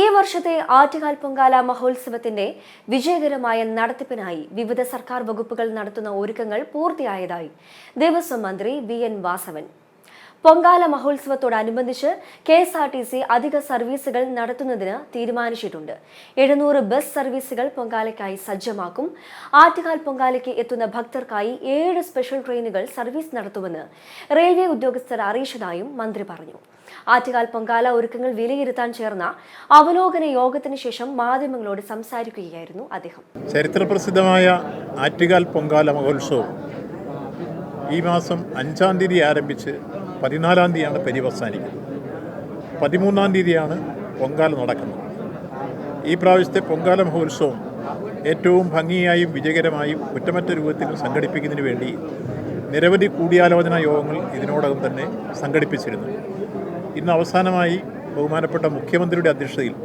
ഈ വർഷത്തെ ആറ്റുകാൽ പൊങ്കാല മഹോത്സവത്തിന്റെ വിജയകരമായ നടത്തിപ്പിനായി വിവിധ സർക്കാർ വകുപ്പുകൾ നടത്തുന്ന ഒരുക്കങ്ങൾ പൂർത്തിയായതായി ദേവസ്വം മന്ത്രി വി.എൻ. വാസവൻ. പൊങ്കാല മഹോത്സവത്തോടനുബന്ധിച്ച് KSRTC അധിക സർവീസുകൾ നടത്തുന്നതിന് തീരുമാനിച്ചിട്ടുണ്ട്. 700 ബസ് സർവീസുകൾ പൊങ്കാലയ്ക്കായി സജ്ജമാക്കും. ആറ്റുകാൽ പൊങ്കാലയ്ക്ക് എത്തുന്ന ഭക്തർക്കായി 7 സ്പെഷ്യൽ ട്രെയിനുകൾ സർവീസ് നടത്തുമെന്ന് റെയിൽവേ ഉദ്യോഗസ്ഥർ അറിയിച്ചതായും മന്ത്രി പറഞ്ഞു. ആറ്റുകാൽ പൊങ്കാല ഒരുക്കങ്ങൾ വിലയിരുത്താൻ ചേർന്ന അവലോകന യോഗത്തിന് ശേഷം മാധ്യമങ്ങളോട് സംസാരിക്കുകയായിരുന്നു അദ്ദേഹം. ചരിത്രപ്രസിദ്ധമായ ആറ്റുകാൽ പൊങ്കാല മഹോത്സവം ഈ മാസം 5-ാം തീയതി ആരംഭിച്ച് 14-ാം തീയതിയാണ് പര്യവസാനിക്കുന്നത്. 13-ാം തീയതിയാണ് പൊങ്കാല നടക്കുന്നത്. ഈ പ്രാവശ്യത്തെ പൊങ്കാല മഹോത്സവം ഏറ്റവും ഭംഗിയായും വിജയകരമായും കുറ്റമറ്റ രൂപത്തിൽ സംഘടിപ്പിക്കുന്നതിന് വേണ്ടി നിരവധി കൂടിയാലോചനാ യോഗങ്ങൾ ഇതിനോടകം തന്നെ സംഘടിപ്പിച്ചിരുന്നു. ഇന്ന് അവസാനമായി ബഹുമാനപ്പെട്ട മുഖ്യമന്ത്രിയുടെ അധ്യക്ഷതയിൽ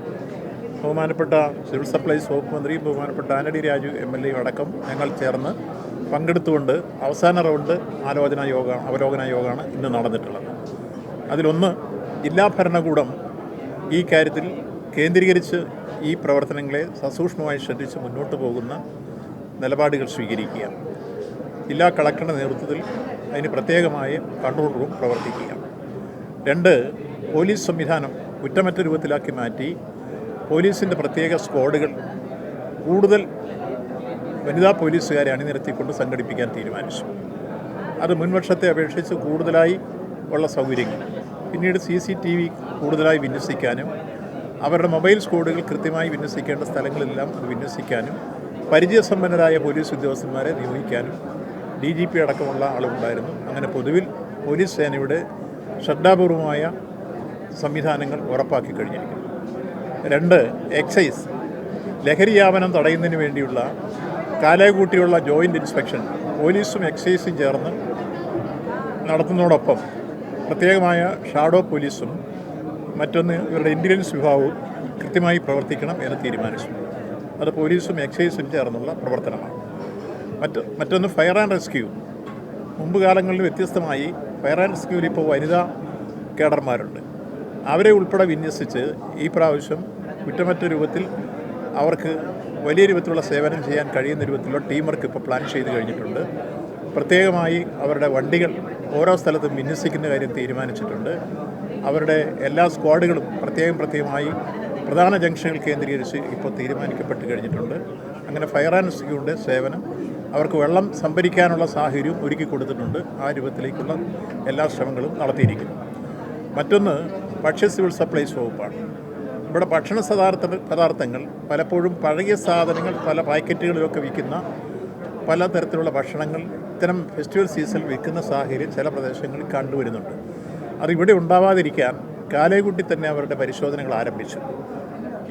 ബഹുമാനപ്പെട്ട സിവിൽ സപ്ലൈസ് വകുപ്പ് മന്ത്രിയും ബഹുമാനപ്പെട്ട ആന്റണി രാജു MLA അടക്കം ഞങ്ങൾ ചേർന്ന് പങ്കെടുത്തുകൊണ്ട് അവസാന റൗണ്ട് അവലോകന യോഗമാണ് ഇന്ന് നടന്നിട്ടുള്ളത്. അതിലൊന്ന്, ജില്ലാ ഭരണകൂടം ഈ കാര്യത്തിൽ കേന്ദ്രീകരിച്ച് ഈ പ്രവർത്തനങ്ങളെ സസൂക്ഷ്മമായി ശ്രദ്ധിച്ച് മുന്നോട്ട് പോകുന്ന നിലപാടുകൾ സ്വീകരിക്കുക. ജില്ലാ കളക്ടറുടെ നേതൃത്വത്തിൽ അതിന് പ്രത്യേകമായ കൺട്രോൾ റൂം പ്രവർത്തിക്കുക. 2, പോലീസ് സംവിധാനം കുറ്റമറ്റ രൂപത്തിലാക്കി മാറ്റി പോലീസിൻ്റെ പ്രത്യേക സ്ക്വാഡുകൾ കൂടുതൽ വനിതാ പോലീസുകാരെ അണിനിരത്തിക്കൊണ്ട് സംഘടിപ്പിക്കാൻ തീരുമാനിച്ചു. അത് മുൻവർഷത്തെ അപേക്ഷിച്ച് കൂടുതലായി ഉള്ള സൗകര്യങ്ങൾ, പിന്നീട് CCTV കൂടുതലായി വിന്യസിക്കാനും അവരുടെ മൊബൈൽ സ്ക്വാഡുകൾ കൃത്യമായി വിന്യസിക്കേണ്ട സ്ഥലങ്ങളെല്ലാം അത് വിന്യസിക്കാനും പരിചയസമ്പന്നരായ പോലീസ് ഉദ്യോഗസ്ഥന്മാരെ നിയോഗിക്കാനും DGP അടക്കമുള്ള ആളുകളുണ്ടായിരുന്നു. അങ്ങനെ പൊതുവിൽ പോലീസ് സേനയുടെ ശ്രദ്ധാപൂർവമായ സംവിധാനങ്ങൾ ഉറപ്പാക്കി കഴിഞ്ഞിരിക്കുന്നു. 2, എക്സൈസ് ലഹരി വ്യാപനം തടയുന്നതിന് വേണ്ടിയുള്ള കാലകൂട്ടിയുള്ള ജോയിൻ്റ് ഇൻസ്പെക്ഷൻ പോലീസും എക്സൈസും ചേർന്ന് നടത്തുന്നതോടൊപ്പം പ്രത്യേകമായ ഷാഡോ പോലീസും മറ്റൊന്ന് ഇവരുടെ ഇൻ്റലിജൻസ് വിഭാഗവും കൃത്യമായി പ്രവർത്തിക്കണം എന്ന് തീരുമാനിച്ചു. അത് പോലീസും എക്സൈസും ചേർന്നുള്ള പ്രവർത്തനമാണ്. മറ്റൊന്ന് ഫയർ ആൻഡ് റെസ്ക്യൂ. മുമ്പ് കാലങ്ങളിൽ വ്യത്യസ്തമായി ഫയർ ആൻഡ് റെസ്ക്യൂവിൽ ഇപ്പോൾ വനിതാ കേഡർമാരുണ്ട്. അവരെ ഉൾപ്പെടെ വിന്യസിച്ച് ഈ പ്രാവശ്യം കുറ്റമറ്റ രൂപത്തിൽ അവർക്ക് വലിയ രൂപത്തിലുള്ള സേവനം ചെയ്യാൻ കഴിയുന്ന രൂപത്തിലുള്ള ടീം വർക്ക് ഇപ്പോൾ പ്ലാൻ ചെയ്ത് കഴിഞ്ഞിട്ടുണ്ട്. പ്രത്യേകമായി അവരുടെ വണ്ടികൾ ഓരോ സ്ഥലത്തും വിന്യസിക്കുന്ന കാര്യം തീരുമാനിച്ചിട്ടുണ്ട്. അവരുടെ എല്ലാ സ്ക്വാഡുകളും പ്രത്യേകമായി പ്രധാന ജംഗ്ഷനുകൾ കേന്ദ്രീകരിച്ച് ഇപ്പോൾ തീരുമാനിക്കപ്പെട്ട് കഴിഞ്ഞിട്ടുണ്ട്. അങ്ങനെ ഫയർ ആൻഡ് റെസ്ക്യൂവിൻ്റെ സേവനം, അവർക്ക് വെള്ളം സംഭരിക്കാനുള്ള സാഹചര്യവും ഒരുക്കി കൊടുത്തിട്ടുണ്ട്. ആ രൂപത്തിലേക്കുള്ള എല്ലാ ശ്രമങ്ങളും നടത്തിയിരിക്കുന്നു. മറ്റൊന്ന്, ഭക്ഷ്യ സിവിൽ സപ്ലൈസ് വകുപ്പാണ്. ഇവിടെ ഭക്ഷണ പദാർത്ഥങ്ങൾ പലപ്പോഴും പഴകിയ സാധനങ്ങൾ പല പാക്കറ്റുകളിലൊക്കെ വിൽക്കുന്ന പലതരത്തിലുള്ള ഭക്ഷണങ്ങൾ ഇത്തരം ഫെസ്റ്റിവൽ സീസണിൽ വിൽക്കുന്ന സാഹചര്യം ചില പ്രദേശങ്ങളിൽ കണ്ടുവരുന്നുണ്ട്. അതിവിടെ ഉണ്ടാവാതിരിക്കാൻ കാലേകൂട്ടി തന്നെ അവരുടെ പരിശോധനകൾ ആരംഭിച്ചു.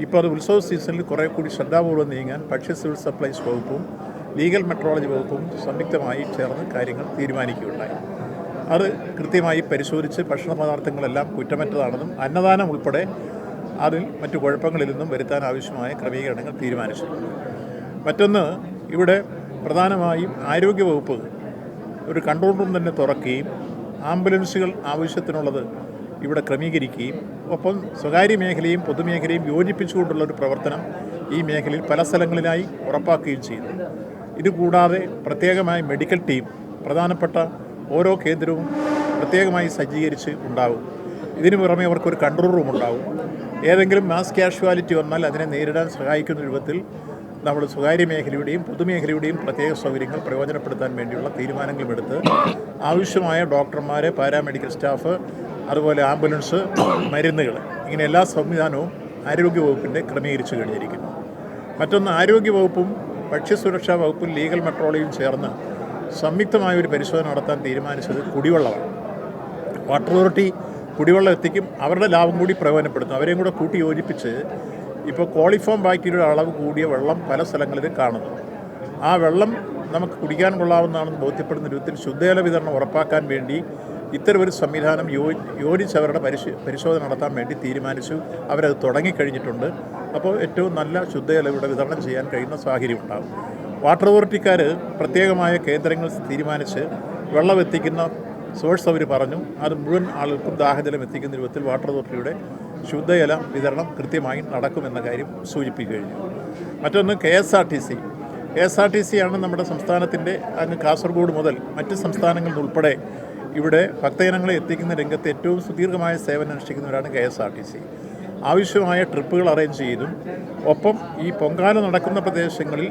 ഇപ്പോൾ അത് ഉത്സവ സീസണിൽ കുറേ കൂടി ശ്രദ്ധാപൂർവ്വം നീങ്ങാൻ ഭക്ഷ്യ സിവിൽ സപ്ലൈസ് വകുപ്പും ലീഗൽ മെട്രോളജി വകുപ്പും സംയുക്തമായി ചേർന്ന് കാര്യങ്ങൾ തീരുമാനിക്കുകയുണ്ടായി. അത് കൃത്യമായി പരിശോധിച്ച് ഭക്ഷണ പദാർത്ഥങ്ങളെല്ലാം കുറ്റമറ്റതാണെന്നും അന്നദാനം ഉൾപ്പെടെ അതിൽ മറ്റു കുഴപ്പങ്ങളിൽ നിന്നും വരുത്താൻ ആവശ്യമായ ക്രമീകരണങ്ങൾ തീരുമാനിച്ചിട്ടുണ്ട്. മറ്റൊന്ന്, ഇവിടെ പ്രധാനമായും ആരോഗ്യവകുപ്പ് ഒരു കൺട്രോൾ റൂം തന്നെ തുറക്കുകയും ആംബുലൻസുകൾ ആവശ്യത്തിനുള്ളത് ഇവിടെ ക്രമീകരിക്കുകയും ഒപ്പം സ്വകാര്യ മേഖലയും പൊതുമേഖലയും യോജിപ്പിച്ചുകൊണ്ടുള്ളൊരു പ്രവർത്തനം ഈ മേഖലയിൽ പല സ്ഥലങ്ങളിലായി ഉറപ്പാക്കുകയും ചെയ്യുന്നു. ഇതുകൂടാതെ പ്രത്യേകമായ മെഡിക്കൽ ടീം പ്രധാനപ്പെട്ട ഓരോ കേന്ദ്രവും പ്രത്യേകമായി സജ്ജീകരിച്ച് ഉണ്ടാവും. ഇതിനു പുറമെ അവർക്കൊരു കൺട്രോൾ റൂം ഉണ്ടാവും. ഏതെങ്കിലും മാസ് കാഷ്വാലിറ്റി വന്നാൽ അതിനെ നേരിടാൻ സഹായിക്കുന്ന രൂപത്തിൽ നമ്മൾ സ്വകാര്യ മേഖലയുടെയും പൊതുമേഖലയുടെയും പ്രത്യേക സൗകര്യങ്ങൾ പ്രയോജനപ്പെടുത്താൻ വേണ്ടിയുള്ള തീരുമാനങ്ങളും എടുത്ത് ആവശ്യമായ ഡോക്ടർമാർ, പാരാമെഡിക്കൽ സ്റ്റാഫ്, അതുപോലെ ആംബുലൻസ്, മരുന്നുകൾ, ഇങ്ങനെ എല്ലാ സംവിധാനവും ആരോഗ്യവകുപ്പിൻ്റെ ക്രമീകരിച്ചു കഴിഞ്ഞിരിക്കുന്നു. മറ്റൊന്ന്, ആരോഗ്യവകുപ്പും ഭക്ഷ്യസുരക്ഷാ വകുപ്പും ലീഗൽ മെട്രോളജിയും ചേർന്ന് സംയുക്തമായൊരു പരിശോധന നടത്താൻ തീരുമാനിച്ചത് കുടിവെള്ളമാണ്. വാട്ടർ അതോറിറ്റി കുടിവെള്ളം എത്തിക്കും, അവരുടെ ലാഭം കൂടി പ്രയോജനപ്പെടുത്തും. അവരെയും കൂടെ കൂട്ടി യോജിപ്പിച്ച് ഇപ്പോൾ കോളിഫോം ബാക്ടീരിയയുടെ അളവ് കൂടിയ വെള്ളം പല സ്ഥലങ്ങളിലും കാണുന്നു. ആ വെള്ളം നമുക്ക് കുടിക്കാൻ കൊള്ളാവുന്നതാണെന്ന് ബോധ്യപ്പെടുന്ന രൂപത്തിൽ ശുദ്ധജല വിതരണം ഉറപ്പാക്കാൻ വേണ്ടി ഇത്തരമൊരു സംവിധാനം യോജിച്ച് അവരുടെ പരിശോധന നടത്താൻ വേണ്ടി തീരുമാനിച്ചു. അവരത് തുടങ്ങിക്കഴിഞ്ഞിട്ടുണ്ട്. അപ്പോൾ ഏറ്റവും നല്ല ശുദ്ധജലം ഇവിടെ വിതരണം ചെയ്യാൻ കഴിയുന്ന സാഹചര്യം ഉണ്ടാകും. വാട്ടർ അതോറിറ്റിക്കാർ പ്രത്യേകമായ കേന്ദ്രങ്ങൾ തീരുമാനിച്ച് വെള്ളം എത്തിക്കുന്ന സോഴ്സ് അവർ പറഞ്ഞു. അത് മുഴുവൻ ആളുകൾക്കും ദാഹജലം എത്തിക്കുന്ന രൂപത്തിൽ വാട്ടർ അതോറിറ്റിയുടെ ശുദ്ധജല വിതരണം കൃത്യമായി നടക്കുമെന്ന കാര്യം സൂചിപ്പിക്കുകഴിഞ്ഞു. മറ്റൊന്ന് KSRTC ആണ് നമ്മുടെ സംസ്ഥാനത്തിൻ്റെ അങ്ങ് കാസർഗോഡ് മുതൽ മറ്റ് സംസ്ഥാനങ്ങളിൽ ഉൾപ്പെടെ ഇവിടെ ഭക്തജനങ്ങളെ എത്തിക്കുന്ന രംഗത്ത് ഏറ്റവും സുദീർഘമായ സേവനം അനുഷ്ഠിക്കുന്നവരാണ് KSRTC. ആവശ്യമായ ട്രിപ്പുകൾ അറേഞ്ച് ചെയ്തും ഒപ്പം ഈ പൊങ്കാല നടക്കുന്ന പ്രദേശങ്ങളിൽ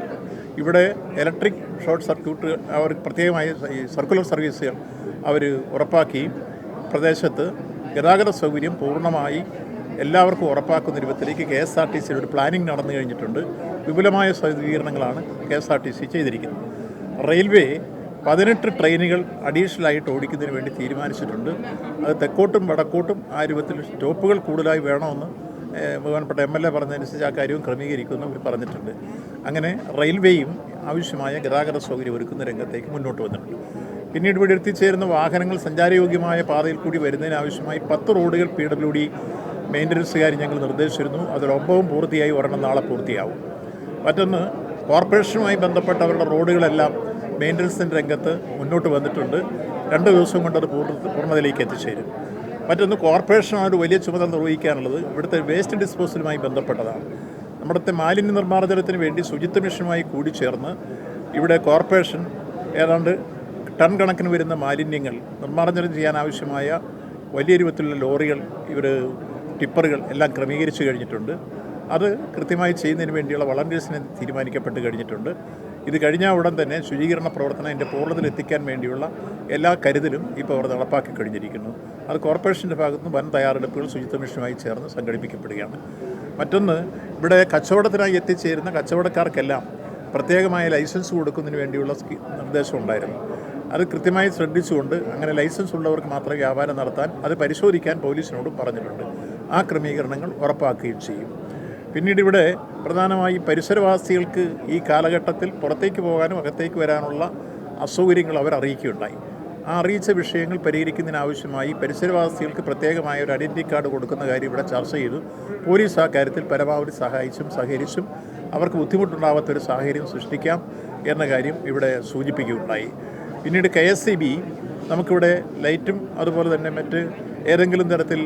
ഇവിടെ ഇലക്ട്രിക് ഷോർട്ട് സർക്യൂട്ട് അവർ പ്രത്യേകമായ ഈ സർക്കുലർ സർവീസുകൾ അവർ ഉറപ്പാക്കുകയും പ്രദേശത്ത് ഗതാഗത സൗകര്യം പൂർണ്ണമായി എല്ലാവർക്കും ഉറപ്പാക്കുന്ന രൂപത്തിലേക്ക് KSRTCയുടെ ഒരു പ്ലാനിംഗ് നടന്നു കഴിഞ്ഞിട്ടുണ്ട്. വിപുലമായ സജ്ജീകരണങ്ങളാണ് KSRTC ചെയ്തിരിക്കുന്നത്. റെയിൽവേ 18 ട്രെയിനുകൾ അഡീഷണലായിട്ട് ഓടിക്കുന്നതിന് വേണ്ടി തീരുമാനിച്ചിട്ടുണ്ട്. അത് തെക്കോട്ടും വടക്കോട്ടും ആ രൂപത്തിൽ സ്റ്റോപ്പുകൾ കൂടുതലായി വേണമെന്ന് ബഹുമാനപ്പെട്ട MLA പറഞ്ഞതനുസരിച്ച് ആ കാര്യവും ക്രമീകരിക്കുമെന്ന് അവർ പറഞ്ഞിട്ടുണ്ട്. അങ്ങനെ റെയിൽവേയും ആവശ്യമായ ഗതാഗത സൗകര്യം ഒരുക്കുന്ന രംഗത്തേക്ക് മുന്നോട്ട് വന്നിട്ടുണ്ട്. പിന്നീട് ഇവിടെ എത്തിച്ചേരുന്ന വാഹനങ്ങൾ സഞ്ചാരയോഗ്യമായ പാതയിൽ കൂടി വരുന്നതിനാവശ്യമായി 10 റോഡുകൾ PWD മെയിൻ്റനൻസുകാർ ഞങ്ങൾ നിർദ്ദേശിച്ചിരുന്നു. അതിൽ 9 പൂർത്തിയായി, ഒരെണ്ണം നാളെ പൂർത്തിയാവും. മറ്റൊന്ന് കോർപ്പറേഷനുമായി ബന്ധപ്പെട്ട അവരുടെ റോഡുകളെല്ലാം മെയിൻ്റനൻസിൻ്റെ രംഗത്ത് മുന്നോട്ട് വന്നിട്ടുണ്ട്. 2 ദിവസം കൊണ്ട് അത് പൂർണ്ണതയിലേക്ക് എത്തിച്ചേരും. മറ്റൊന്ന് കോർപ്പറേഷനാണ് ഒരു വലിയ ചുമതല നിർവഹിക്കാനുള്ളത് ഇവിടുത്തെ വേസ്റ്റ് ഡിസ്പോസലുമായി ബന്ധപ്പെട്ടതാണ്. നമ്മുടെ മാലിന്യ നിർമ്മാർജ്ജനത്തിന് വേണ്ടി ശുചിത്വ മിഷനുമായി കൂടിച്ചേർന്ന് ഇവിടെ കോർപ്പറേഷൻ ഏതാണ്ട് ടൺ കണക്കിന് വരുന്ന മാലിന്യങ്ങൾ നിർമ്മാർജ്ജനം ചെയ്യാൻ ആവശ്യമായ വലിയ രൂപത്തിലുള്ള ലോറികൾ ടിപ്പറുകൾ എല്ലാം ക്രമീകരിച്ചു കഴിഞ്ഞിട്ടുണ്ട്. അത് കൃത്യമായി ചെയ്യുന്നതിന് വേണ്ടിയുള്ള വളണ്ടിയേഴ്സിനെ തീരുമാനിക്കപ്പെട്ട് കഴിഞ്ഞിട്ടുണ്ട്. ഇത് കഴിഞ്ഞ ഉടൻ തന്നെ ശുചീകരണ പ്രവർത്തനം അതിൻ്റെ പൂർണ്ണതയിലെത്തിക്കാൻ വേണ്ടിയുള്ള എല്ലാ കരുതലും ഇപ്പോൾ അവർ നടപ്പാക്കി കഴിഞ്ഞിരിക്കുന്നു. അത് കോർപ്പറേഷൻ്റെ ഭാഗത്തുനിന്ന് വൻ തയ്യാറെടുപ്പുകൾ ശുചിത്വ മിഷനുമായി ചേർന്ന് സംഘടിപ്പിക്കപ്പെടുകയാണ്. മറ്റൊന്ന് ഇവിടെ കച്ചവടത്തിനായി എത്തിച്ചേരുന്ന കച്ചവടക്കാർക്കെല്ലാം പ്രത്യേകമായ ലൈസൻസ് കൊടുക്കുന്നതിന് വേണ്ടിയുള്ള നിർദ്ദേശം ഉണ്ടായിരുന്നു. അത് കൃത്യമായി ശ്രദ്ധിച്ചുകൊണ്ട് അങ്ങനെ ലൈസൻസ് ഉള്ളവർക്ക് മാത്രമേ വ്യാപാരം നടത്താൻ അത് പരിശോധിക്കാൻ പോലീസിനോട് പറഞ്ഞിട്ടുണ്ട്. ആ ക്രമീകരണങ്ങൾ ഉറപ്പാക്കുകയും ചെയ്യും. പിന്നീട് ഇവിടെ പ്രധാനമായി പരിസരവാസികൾക്ക് ഈ കാലഘട്ടത്തിൽ പുറത്തേക്ക് പോകാനും അകത്തേക്ക് വരാനുള്ള അസൗകര്യങ്ങൾ അവർ അറിയിക്കുകയുണ്ടായി. ആ അറിയിച്ച വിഷയങ്ങൾ പരിഹരിക്കുന്നതിനാവശ്യമായി പരിസരവാസികൾക്ക് പ്രത്യേകമായ ഒരു ഐഡൻറ്റിറ്റി കാർഡ് കൊടുക്കുന്ന കാര്യം ഇവിടെ ചർച്ച ചെയ്തു. പോലീസ് ആ കാര്യത്തിൽ പരമാവധി സഹായിച്ചും സഹകരിച്ചും അവർക്ക് ബുദ്ധിമുട്ടുണ്ടാവാത്തൊരു സാഹചര്യം സൃഷ്ടിക്കാം എന്ന കാര്യം ഇവിടെ സൂചിപ്പിക്കുകയുണ്ടായി. പിന്നീട് KSEB നമുക്കിവിടെ ലൈറ്റും അതുപോലെ തന്നെ മറ്റ് ഏതെങ്കിലും തരത്തിൽ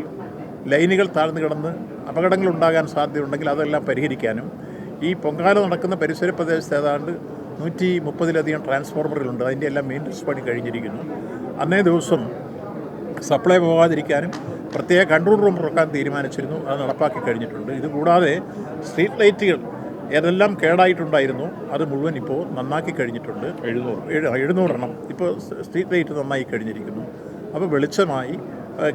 ലൈനുകൾ താഴ്ന്നു കിടന്ന് അപകടങ്ങൾ ഉണ്ടാകാൻ സാധ്യതയുണ്ടെങ്കിൽ അതെല്ലാം പരിഹരിക്കാനും ഈ പൊങ്കാല നടക്കുന്ന പരിസര പ്രദേശത്ത് ഏതാണ്ട് 130-ലധികം ട്രാൻസ്ഫോർമറുകളുണ്ട്. അതിൻ്റെ എല്ലാം മെയിൻ്റനൻസ് പണി കഴിഞ്ഞിരിക്കുന്നു. അന്നേ ദിവസം സപ്ലൈ പോകാതിരിക്കാനും പ്രത്യേക കൺട്രോൾ റൂം തുറക്കാൻ തീരുമാനിച്ചിരുന്നു. അത് നടപ്പാക്കി കഴിഞ്ഞിട്ടുണ്ട്. ഇതുകൂടാതെ സ്ട്രീറ്റ് ലൈറ്റുകൾ ഏതെല്ലാം കേടായിട്ടുണ്ടായിരുന്നു അത് മുഴുവൻ ഇപ്പോൾ നന്നാക്കി കഴിഞ്ഞിട്ടുണ്ട്. 700 എണ്ണം ഇപ്പോൾ സ്ട്രീറ്റ് ലൈറ്റ് നന്നായി കഴിഞ്ഞിരിക്കുന്നു. അപ്പോൾ വെളിച്ചമായി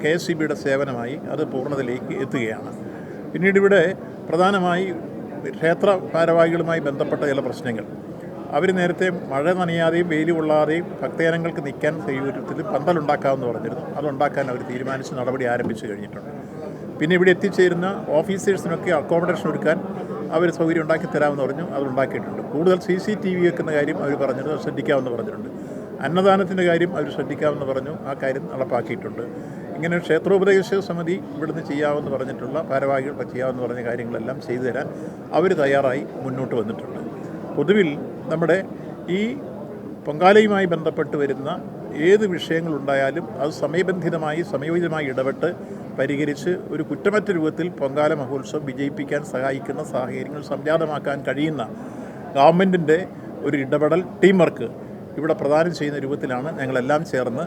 KSEBയുടെ സേവനമായി അത് പൂർണ്ണതയിലേക്ക് എത്തുകയാണ്. പിന്നീട് ഇവിടെ പ്രധാനമായി ക്ഷേത്ര ഭാരവാഹികളുമായി ബന്ധപ്പെട്ട ചില പ്രശ്നങ്ങൾ അവർ നേരത്തെ മഴ നനയാതെയും വെയിൽ കൊള്ളാതെയും ഭക്തജനങ്ങൾക്ക് നിൽക്കാൻ സൗകര്യത്തിൽ പന്തലുണ്ടാക്കാമെന്ന് പറഞ്ഞിരുന്നു. അതുണ്ടാക്കാൻ അവർ തീരുമാനിച്ച് നടപടി ആരംഭിച്ചു കഴിഞ്ഞിട്ടുണ്ട്. പിന്നെ ഇവിടെ എത്തിച്ചേരുന്ന ഓഫീസേഴ്സിനൊക്കെ അക്കോമഡേഷൻ ഒരുക്കാൻ അവർ സൗകര്യം ഉണ്ടാക്കി തരാമെന്ന് പറഞ്ഞു. അതുണ്ടാക്കിയിട്ടുണ്ട്. കൂടുതൽ CCTV വെക്കുന്ന കാര്യം അവർ പറഞ്ഞിരുന്നു, ശ്രദ്ധിക്കാമെന്ന് പറഞ്ഞിട്ടുണ്ട്. അന്നദാനത്തിൻ്റെ കാര്യം അവർ ശ്രദ്ധിക്കാമെന്ന് പറഞ്ഞു. ആ കാര്യം നടപ്പാക്കിയിട്ടുണ്ട്. ഇങ്ങനെ ക്ഷേത്രോപദേശ സമിതി ഇവിടുന്ന് ചെയ്യാമെന്ന് പറഞ്ഞിട്ടുള്ള ഭാരവാഹികൾ ചെയ്യാമെന്ന് പറഞ്ഞ കാര്യങ്ങളെല്ലാം ചെയ്തു തരാൻ അവർ തയ്യാറായി മുന്നോട്ട് വന്നിട്ടുണ്ട്. പൊതുവിൽ നമ്മുടെ ഈ പൊങ്കാലയുമായി ബന്ധപ്പെട്ട് വരുന്ന ഏത് വിഷയങ്ങളുണ്ടായാലും അത് സമയബന്ധിതമായി സമയോചിതമായി ഇടപെട്ട് പരിഹരിച്ച് ഒരു കുറ്റമറ്റ രൂപത്തിൽ പൊങ്കാല മഹോത്സവം വിജയിപ്പിക്കാൻ സഹായിക്കുന്ന സാഹചര്യങ്ങൾ സംജാതമാക്കാൻ കഴിയുന്ന ഗവൺമെൻറ്റിൻ്റെ ഒരു ഇടപെടൽ ടീം വർക്ക് ഇവിടെ പ്രദാനം ചെയ്യുന്ന രൂപത്തിലാണ് ഞങ്ങളെല്ലാം ചേർന്ന്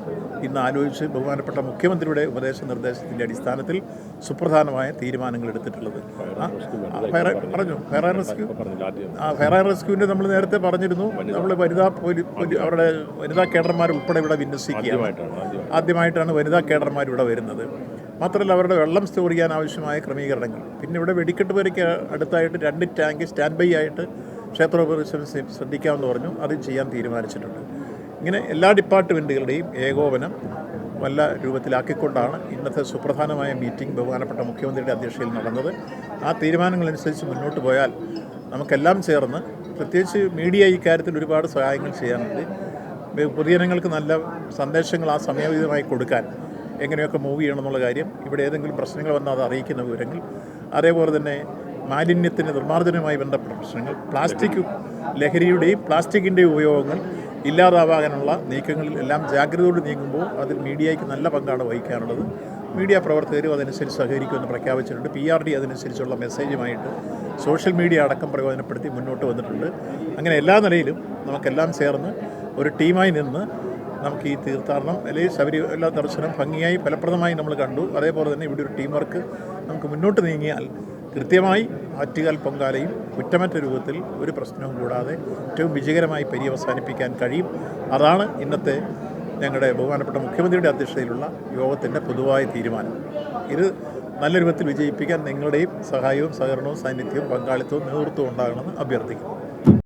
ഇന്ന് ആലോചിച്ച് ബഹുമാനപ്പെട്ട മുഖ്യമന്ത്രിയുടെ നിർദ്ദേശത്തിൻ്റെ അടിസ്ഥാനത്തിൽ സുപ്രധാനമായ തീരുമാനങ്ങൾ എടുത്തിട്ടുള്ളത്. ഫയർ ആൻഡ് റെസ്ക്യൂവിൻ്റെ നമ്മൾ നേരത്തെ പറഞ്ഞിരുന്നു. നമ്മൾ അവരുടെ വനിതാ കേഡർമാർ ഉൾപ്പെടെ ഇവിടെ വിന്യസിക്കുകയാണ്. ആദ്യമായിട്ടാണ് വനിതാ കേഡർമാർ ഇവിടെ വരുന്നത്. മാത്രമല്ല അവരുടെ വെള്ളം സ്റ്റോർ ചെയ്യാൻ ആവശ്യമായ ക്രമീകരണങ്ങൾ. പിന്നെ ഇവിടെ വെടിക്കെട്ട് വരയ്ക്ക് അടുത്തായിട്ട് 2 ടാങ്ക് സ്റ്റാൻഡ് ബൈ ആയിട്ട് ക്ഷേത്രോപദേശം ശ്രദ്ധിക്കാമെന്ന് പറഞ്ഞു. അത് ചെയ്യാൻ തീരുമാനിച്ചിട്ടുണ്ട്. ഇങ്ങനെ എല്ലാ ഡിപ്പാർട്ട്മെൻറ്റുകളുടെയും ഏകോപനം വല്ല രൂപത്തിലാക്കിക്കൊണ്ടാണ് ഇന്നത്തെ സുപ്രധാനമായ മീറ്റിംഗ് ബഹുമാനപ്പെട്ട മുഖ്യമന്ത്രിയുടെ അധ്യക്ഷതയിൽ നടന്നത്. ആ തീരുമാനങ്ങളനുസരിച്ച് മുന്നോട്ട് പോയാൽ നമുക്കെല്ലാം ചേർന്ന്, പ്രത്യേകിച്ച് മീഡിയ ഈ കാര്യത്തിൽ ഒരുപാട് സഹായങ്ങൾ ചെയ്യാനുണ്ട്. പൊതുജനങ്ങൾക്ക് നല്ല സന്ദേശങ്ങൾ ആ സമയോചിതമായി കൊടുക്കാൻ എങ്ങനെയൊക്കെ മൂവ് ചെയ്യണമെന്നുള്ള കാര്യം, ഇവിടെ ഏതെങ്കിലും പ്രശ്നങ്ങൾ വന്നാൽ അത് അറിയിക്കുന്ന വിവരങ്ങൾ, അതേപോലെ തന്നെ മാലിന്യത്തിൻ്റെ നിർമ്മാർജ്ജനവുമായി ബന്ധപ്പെട്ട പ്രശ്നങ്ങൾ, പ്ലാസ്റ്റിക് ലഹരിയുടെയും പ്ലാസ്റ്റിക്കിൻ്റെയും ഉപയോഗങ്ങൾ ഇല്ലാതാവാനുള്ള നീക്കങ്ങളിൽ എല്ലാം ജാഗ്രതയോട് നീങ്ങുമ്പോൾ അതിൽ മീഡിയയ്ക്ക് നല്ല പങ്കാണ് വഹിക്കാനുള്ളത്. മീഡിയ പ്രവർത്തകരും അതനുസരിച്ച് സഹകരിക്കുമെന്ന് പ്രഖ്യാപിച്ചിട്ടുണ്ട്. PRD അതനുസരിച്ചുള്ള മെസ്സേജുമായിട്ട് സോഷ്യൽ മീഡിയ അടക്കം പ്രയോജനപ്പെടുത്തി മുന്നോട്ട് വന്നിട്ടുണ്ട്. അങ്ങനെ എല്ലാ നിലയിലും നമുക്കെല്ലാം ചേർന്ന് ഒരു ടീമായി നിന്ന് നമുക്ക് ഈ തീർത്ഥാടനം അല്ലെങ്കിൽ ശബരിമല ദർശനം ഭംഗിയായി ഫലപ്രദമായി നമ്മൾ കണ്ടു. അതേപോലെ തന്നെ ഇവിടെ ഒരു ടീം വർക്ക് നമുക്ക് മുന്നോട്ട് നീങ്ങിയാൽ കൃത്യമായി ആറ്റുകാൽ പൊങ്കാലയും കുറ്റമറ്റ രൂപത്തിൽ ഒരു പ്രശ്നവും കൂടാതെ ഏറ്റവും വിജയകരമായി പര്യവസാനിപ്പിക്കാൻ കഴിയും. അതാണ് ഇന്നത്തെ ഞങ്ങളുടെ ബഹുമാനപ്പെട്ട മുഖ്യമന്ത്രിയുടെ അധ്യക്ഷതയിലുള്ള യോഗത്തിൻ്റെ പൊതുവായ തീരുമാനം. ഇത് നല്ല രൂപത്തിൽ വിജയിപ്പിക്കാൻ നിങ്ങളുടെയും സഹായവും സഹകരണവും സാന്നിധ്യവും പങ്കാളിത്തവും നേതൃത്വവും ഉണ്ടാകണമെന്ന് അഭ്യർത്ഥിക്കുന്നു.